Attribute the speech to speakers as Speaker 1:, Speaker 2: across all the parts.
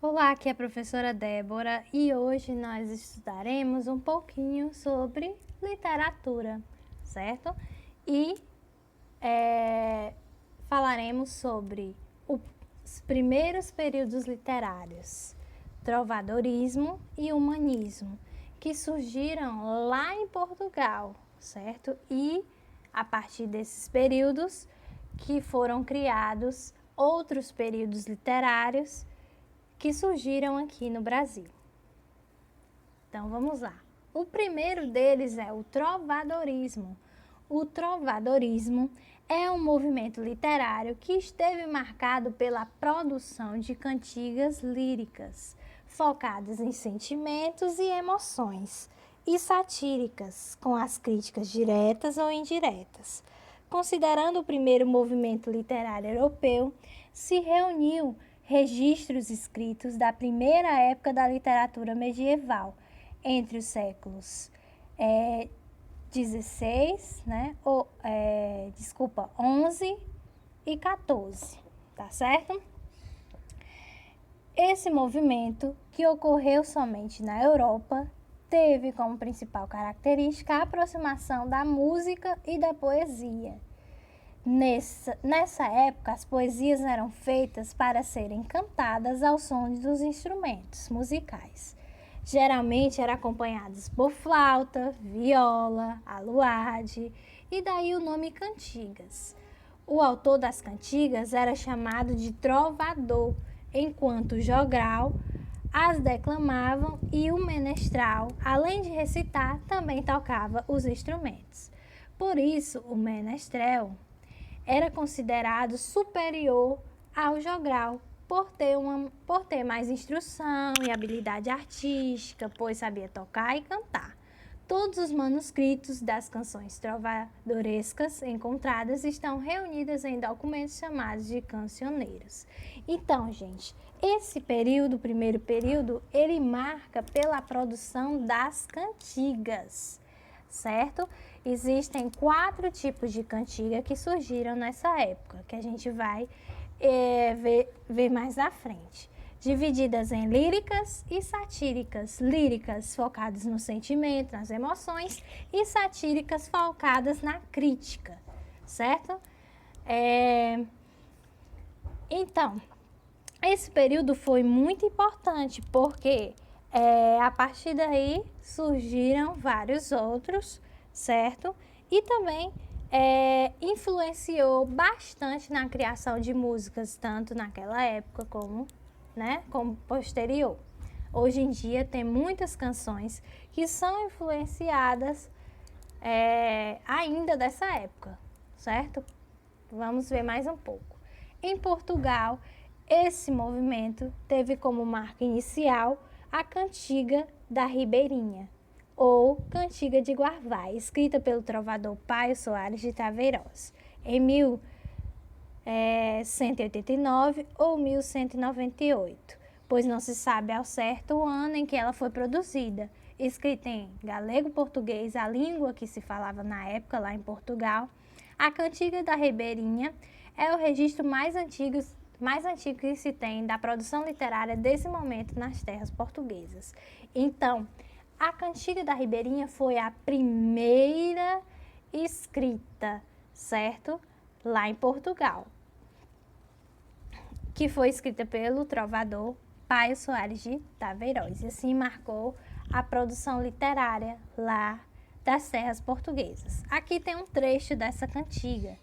Speaker 1: Olá, aqui é a professora Débora e hoje nós estudaremos um pouquinho sobre literatura, certo? E falaremos sobre os primeiros períodos literários, trovadorismo e humanismo, que surgiram lá em Portugal, certo? E a partir desses períodos que foram criados outros períodos literários que surgiram aqui no Brasil. Então vamos lá. O primeiro deles é o trovadorismo. O trovadorismo é um movimento literário que esteve marcado pela produção de cantigas líricas, focadas em sentimentos e emoções, e satíricas, com as críticas diretas ou indiretas. Considerando o primeiro movimento literário europeu, se reuniu registros escritos da primeira época da literatura medieval, entre os séculos 11 e 14, tá certo? Esse movimento, que ocorreu somente na Europa, teve como principal característica a aproximação da música e da poesia. Nessa época, as poesias eram feitas para serem cantadas ao som dos instrumentos musicais. Geralmente eram acompanhadas por flauta, viola, aluade, e daí o nome cantigas. O autor das cantigas era chamado de trovador, enquanto o jogral as declamavam e o menestral, além de recitar, também tocava os instrumentos. Por isso, o menestrel era considerado superior ao jogral, por ter mais instrução e habilidade artística, pois sabia tocar e cantar. Todos os manuscritos das canções trovadorescas encontradas estão reunidas em documentos chamados de cancioneiros. Então, gente, esse período, o primeiro período, ele marca pela produção das cantigas, certo? Existem 4 tipos de cantiga que surgiram nessa época, que a gente vai ver mais à frente. Divididas em líricas e satíricas. Líricas focadas no sentimento, nas emoções, e satíricas focadas na crítica, certo? Então, esse período foi muito importante porque a partir daí surgiram vários outros, certo? E também influenciou bastante na criação de músicas, tanto naquela época como posterior. Hoje em dia tem muitas canções que são influenciadas ainda dessa época, certo? Vamos ver mais um pouco. Em Portugal, esse movimento teve como marca inicial a Cantiga da Ribeirinha, ou Cantiga de Guarvai, escrita pelo trovador Paio Soares de Taveiroz, em 1189 ou 1198, pois não se sabe ao certo o ano em que ela foi produzida. Escrita em galego-português, a língua que se falava na época lá em Portugal, a Cantiga da Ribeirinha é o registro mais antigo que se tem da produção literária desse momento nas terras portuguesas. Então, a Cantiga da Ribeirinha foi a primeira escrita, certo? Lá em Portugal, que foi escrita pelo trovador Paio Soares de Taveiroz, e assim marcou a produção literária lá das terras portuguesas. Aqui tem um trecho dessa cantiga.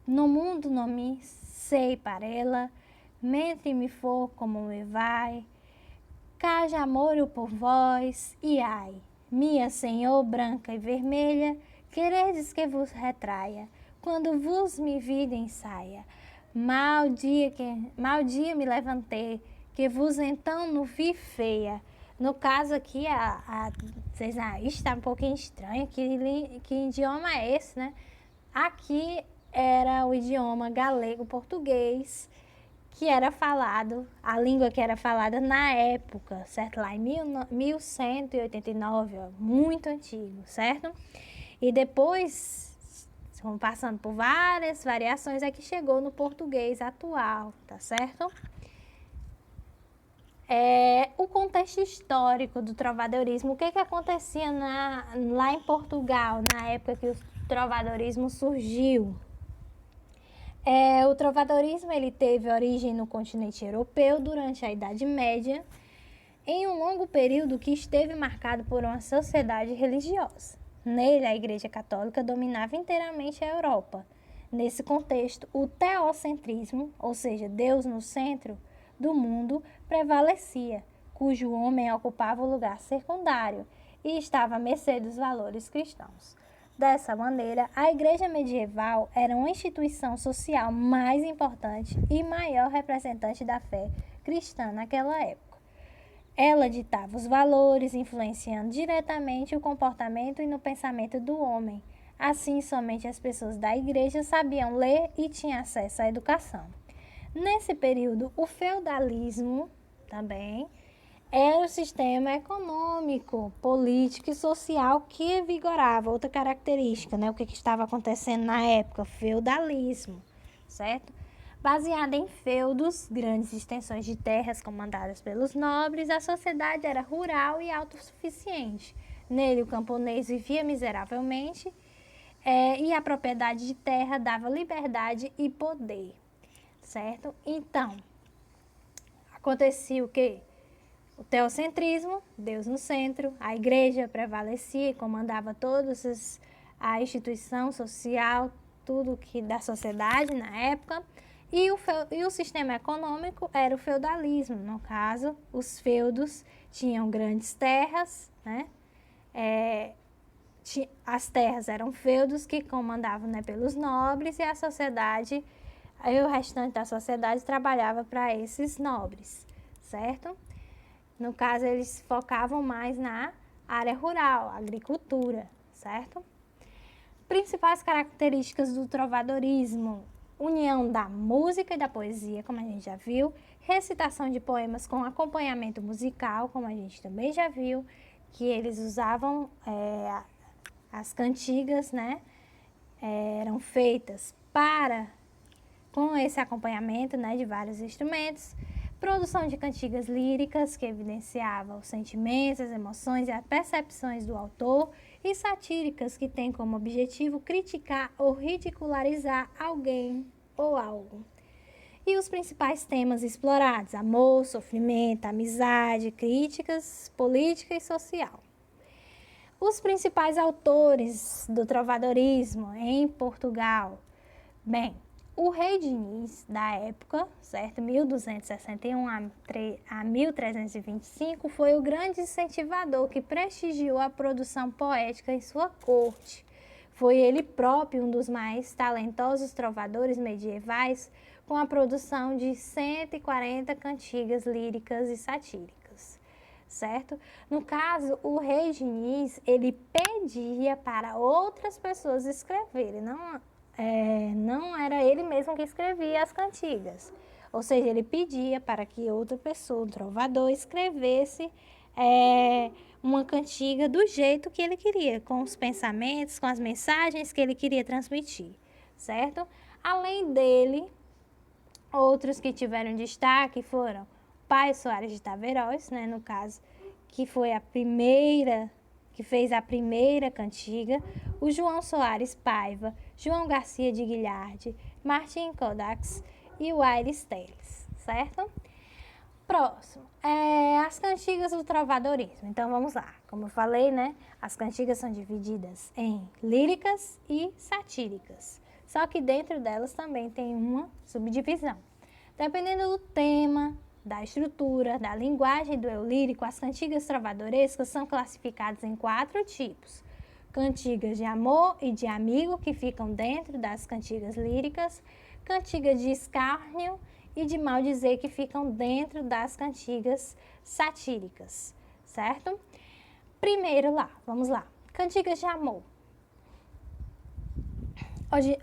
Speaker 1: No mundo não me sei parela, mente me for como me vai, caja amor por vós, e ai, minha senhor branca e vermelha, queredes que vos retraia, quando vos me vida ensaia. Mal dia me levantei, que vos então não vi feia. No caso aqui, vocês está um pouquinho estranho, que idioma é esse, né? Aqui era o idioma galego-português, que era falado, a língua que era falada na época, certo? Lá em 1189, ó, muito antigo, certo? E depois, passando por várias variações, é que chegou no português atual, tá certo? O contexto histórico do trovadorismo, o que acontecia lá em Portugal, na época que o trovadorismo surgiu. O trovadorismo ele teve origem no continente europeu durante a Idade Média, em um longo período que esteve marcado por uma sociedade religiosa. Nele, a Igreja Católica dominava inteiramente a Europa. Nesse contexto, o teocentrismo, ou seja, Deus no centro do mundo, prevalecia, cujo homem ocupava o lugar secundário e estava à mercê dos valores cristãos. Dessa maneira, a Igreja medieval era uma instituição social mais importante e maior representante da fé cristã naquela época. Ela ditava os valores, influenciando diretamente o comportamento e no pensamento do homem. Assim, somente as pessoas da igreja sabiam ler e tinham acesso à educação. Nesse período, o feudalismo também era o sistema econômico, político e social que vigorava. Outra característica, né? O que estava acontecendo na época? Feudalismo, certo? Baseada em feudos, grandes extensões de terras comandadas pelos nobres, a sociedade era rural e autossuficiente. Nele, o camponês vivia miseravelmente e a propriedade de terra dava liberdade e poder, certo? Então, acontecia o quê? O teocentrismo, Deus no centro, a igreja prevalecia e comandava a instituição social, tudo que da sociedade na época. E o sistema econômico era o feudalismo. No caso, os feudos tinham grandes terras, né? As terras eram feudos que comandavam, né, pelos nobres, e a sociedade, aí o restante da sociedade trabalhava para esses nobres, certo? No caso, eles focavam mais na área rural, agricultura, certo? Principais características do trovadorismo: união da música e da poesia, como a gente já viu, recitação de poemas com acompanhamento musical, como a gente também já viu, que eles usavam as cantigas, né? Eram feitas com esse acompanhamento, né, de vários instrumentos. Produção de cantigas líricas que evidenciavam os sentimentos, as emoções e as percepções do autor, e satíricas que têm como objetivo criticar ou ridicularizar alguém ou algo. E os principais temas explorados: amor, sofrimento, amizade, críticas, política e social. Os principais autores do trovadorismo em Portugal. Bem, o rei Diniz, da época, certo? 1261 a 1325, foi o grande incentivador que prestigiou a produção poética em sua corte. Foi ele próprio um dos mais talentosos trovadores medievais, com a produção de 140 cantigas líricas e satíricas, certo? No caso, o rei Diniz, ele pedia para outras pessoas escreverem, não era ele mesmo que escrevia as cantigas. Ou seja, ele pedia para que outra pessoa, um trovador, escrevesse uma cantiga do jeito que ele queria, com os pensamentos, com as mensagens que ele queria transmitir, certo? Além dele, outros que tiveram destaque foram Pai Soares de Taveiroz, né, no caso, que fez a primeira cantiga, o João Soares Paiva, João Garcia de Guilhardi, Martim Codax e o Aires Teles, certo? Próximo, as cantigas do trovadorismo. Então, vamos lá. Como eu falei, né, as cantigas são divididas em líricas e satíricas. Só que dentro delas também tem uma subdivisão. Dependendo do tema, da estrutura, da linguagem do eu lírico, as cantigas trovadorescas são classificadas em 4 tipos. Cantigas de amor e de amigo, que ficam dentro das cantigas líricas, cantigas de escárnio e de maldizer, que ficam dentro das cantigas satíricas, certo? Primeiro vamos lá. Cantigas de amor.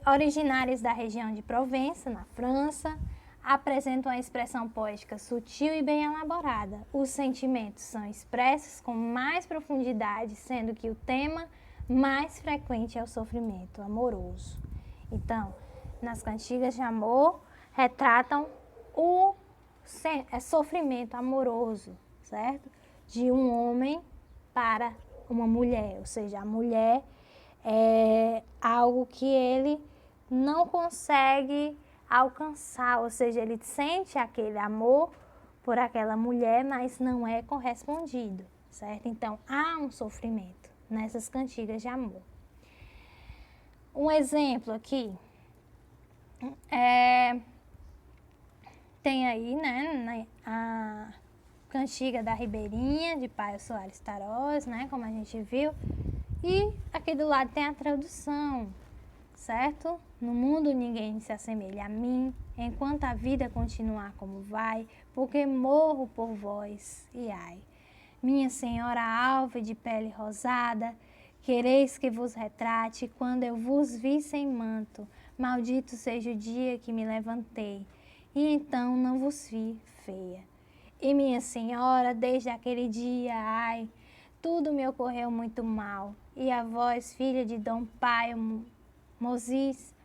Speaker 1: Originárias da região de Provença, na França, apresentam uma expressão poética sutil e bem elaborada. Os sentimentos são expressos com mais profundidade, sendo que o tema mais frequente é o sofrimento amoroso. Então, nas cantigas de amor, retratam é sofrimento amoroso, certo? De um homem para uma mulher, ou seja, a mulher é algo que ele não consegue alcançar, ou seja, ele sente aquele amor por aquela mulher, mas não é correspondido, certo? Então, há um sofrimento nessas cantigas de amor. Um exemplo aqui, tem aí, né, a cantiga da Ribeirinha, de Paio Soares Tarós, né, como a gente viu, e aqui do lado tem a tradução, certo? No mundo ninguém se assemelha a mim, enquanto a vida continuar como vai, porque morro por vós, e ai. Minha senhora alva de pele rosada, quereis que vos retrate quando eu vos vi sem manto, maldito seja o dia que me levantei, e então não vos vi feia. E minha senhora, desde aquele dia, ai, tudo me ocorreu muito mal, e a vós, filha de Dom Paio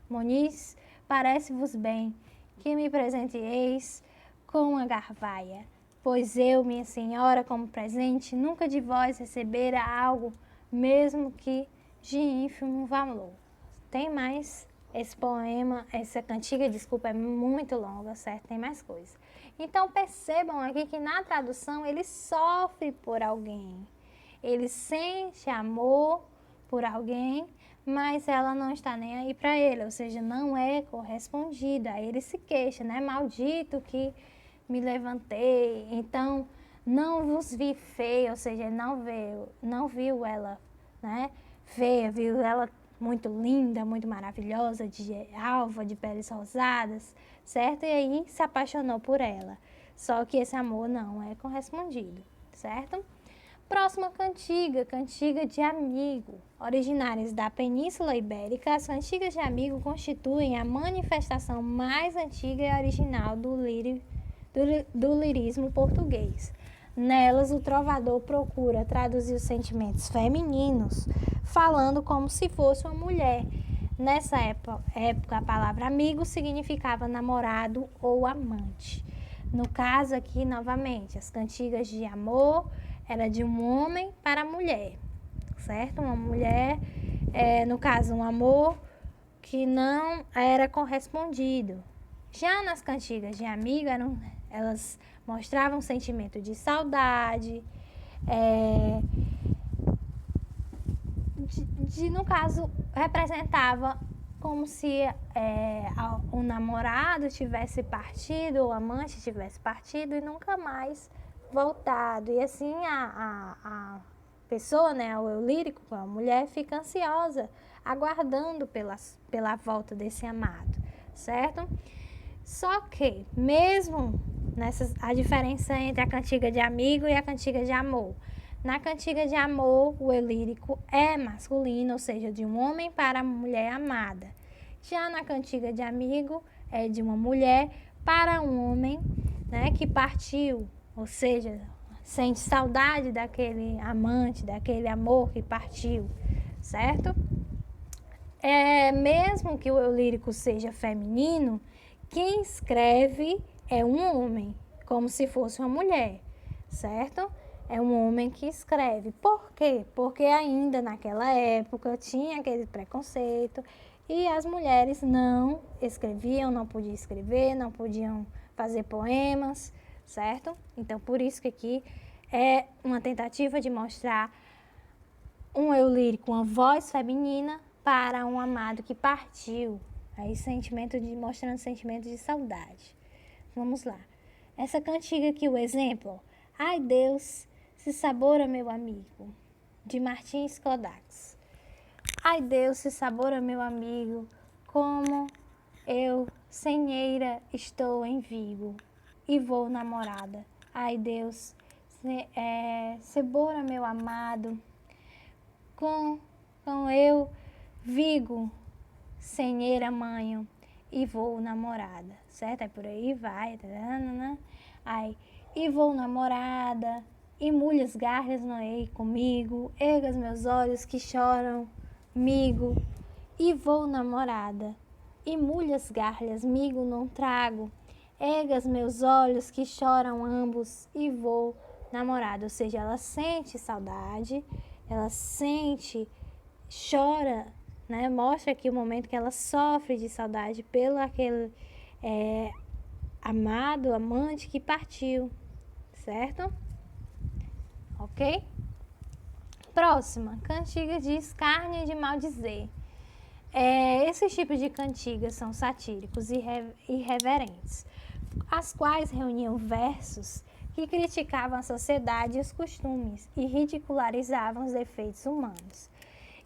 Speaker 1: Moniz, parece-vos bem que me presenteeis com a garvaia, pois eu, minha senhora, como presente, nunca de vós recebera algo, mesmo que de ínfimo valor. Tem mais esse poema, essa cantiga, desculpa, é muito longa, certo? Tem mais coisa. Então percebam aqui que na tradução ele sofre por alguém, ele sente amor por alguém, mas ela não está nem aí para ele, ou seja, não é correspondida. Aí ele se queixa, né? Maldito que me levantei, então não vos vi feia, ou seja, ele não viu ela, né, feia, viu ela muito linda, muito maravilhosa, de alva, de peles rosadas, certo? E aí se apaixonou por ela. Só que esse amor não é correspondido, certo? Próxima cantiga, cantiga de amigo. Originárias da Península Ibérica, as cantigas de amigo constituem a manifestação mais antiga e original do lirismo português. Nelas, o trovador procura traduzir os sentimentos femininos, falando como se fosse uma mulher. Nessa época, a palavra amigo significava namorado ou amante. No caso aqui, novamente, as cantigas de amor era de um homem para a mulher, certo? Uma mulher, no caso, um amor que não era correspondido. Já nas cantigas de amigo, elas mostravam um sentimento de saudade, no caso, representava como se o namorado tivesse partido, o amante tivesse partido e nunca mais voltado. E assim a pessoa, né, o eu lírico, a mulher, fica ansiosa, aguardando pela volta desse amado, certo? Só que, mesmo a diferença entre a cantiga de amigo e a cantiga de amor. Na cantiga de amor, o eu lírico é masculino, ou seja, de um homem para a mulher amada. Já na cantiga de amigo, é de uma mulher para um homem, né, que partiu, ou seja, sente saudade daquele amante, daquele amor que partiu, certo? Mesmo que o eu lírico seja feminino, quem escreve é um homem, como se fosse uma mulher, certo? É um homem que escreve. Por quê? Porque ainda naquela época tinha aquele preconceito e as mulheres não escreviam, não podiam escrever, não podiam fazer poemas, certo? Então, por isso que aqui é uma tentativa de mostrar um eu lírico, uma voz feminina para um amado que partiu. Aí mostrando sentimento de saudade. Vamos lá. Essa cantiga aqui, o exemplo. Ai Deus, se sabora meu amigo, de Martins Kodax. Ai Deus, se sabora meu amigo, como eu, senheira, estou em Vigo e vou namorada. Ai Deus, sebora meu amado, com eu, Vigo, senheira manho, e vou namorada, certo? Aí por aí vai, aí, e vou namorada, e mulhas garras não hei comigo, ergas meus olhos que choram, migo, e vou namorada, e mulhas garras migo não trago, Ergas meus olhos que choram ambos e vou namorado. Ou seja, ela sente saudade, ela sente, chora, né? Mostra aqui o momento que ela sofre de saudade pelo aquele amado, amante que partiu, certo? Ok? Próxima, cantiga de escárnio e de maldizer. Esses tipos de cantigas são satíricos e irreverentes, as quais reuniam versos que criticavam a sociedade e os costumes e ridicularizavam os defeitos humanos.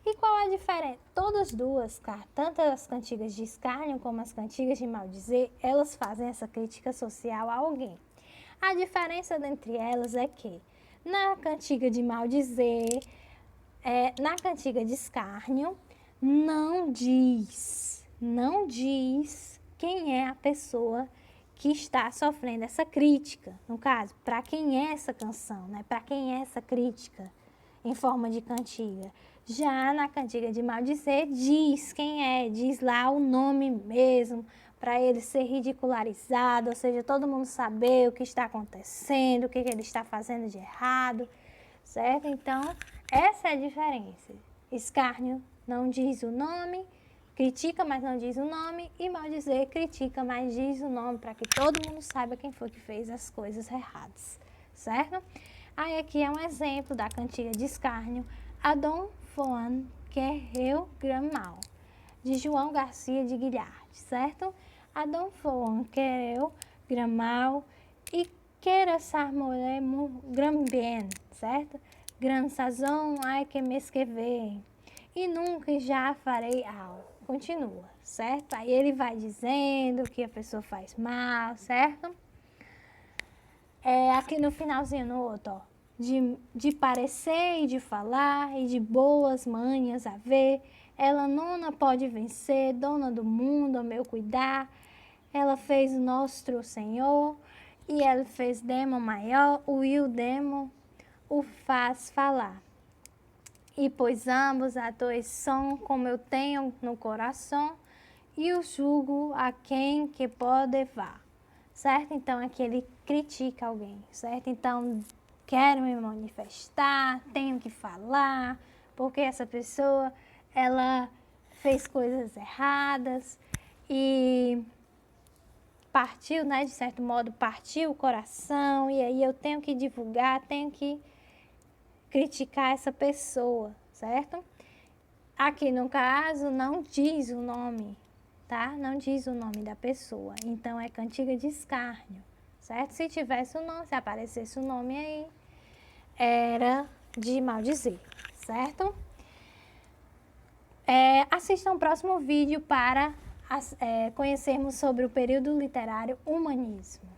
Speaker 1: E qual a diferença? Todas duas, tanto as cantigas de escárnio como as cantigas de maldizer, elas fazem essa crítica social a alguém. A diferença entre elas é que na cantiga de maldizer, na cantiga de escárnio, não diz quem é a pessoa que está sofrendo essa crítica. No caso, para quem é essa canção, né? Para quem é essa crítica em forma de cantiga. Já na cantiga de maldizer, diz quem é, diz lá o nome mesmo, para ele ser ridicularizado, ou seja, todo mundo saber o que está acontecendo, o que ele está fazendo de errado, certo? Então, essa é a diferença. Escárnio não diz o nome, critica, mas não diz o nome, e maldizer critica, mas diz o nome, para que todo mundo saiba quem foi que fez as coisas erradas, certo? Aí aqui é um exemplo da cantiga de escárnio, Adon Foan Quereu Gramal, de João Garcia de Guilhard, certo? Adon Foan Quereu Gramal e Queira Sarmoremo Grambien, certo? Gran sazon ai que me esquever, e nunca já farei algo. Continua, certo? Aí ele vai dizendo que a pessoa faz mal, certo? Aqui no finalzinho, no outro, ó. De parecer e de falar e de boas manhas a ver, ela nona pode vencer, dona do mundo, ao meu cuidar. Ela fez o nosso Senhor e ela fez demo maior, o demo o faz falar. E pois ambos a dois são como eu tenho no coração e o julgo a quem que pode levar, certo? Então aqui ele critica alguém, certo? Então quero me manifestar, tenho que falar, porque essa pessoa ela fez coisas erradas e partiu, né? De certo modo partiu o coração e aí eu tenho que divulgar, tenho que criticar essa pessoa, certo? Aqui no caso não diz o nome, tá? Não diz o nome da pessoa, então é cantiga de escárnio, certo? Se tivesse o nome, se aparecesse o nome aí, era de maldizer, certo? Assistam o próximo vídeo para conhecermos sobre o período literário humanismo.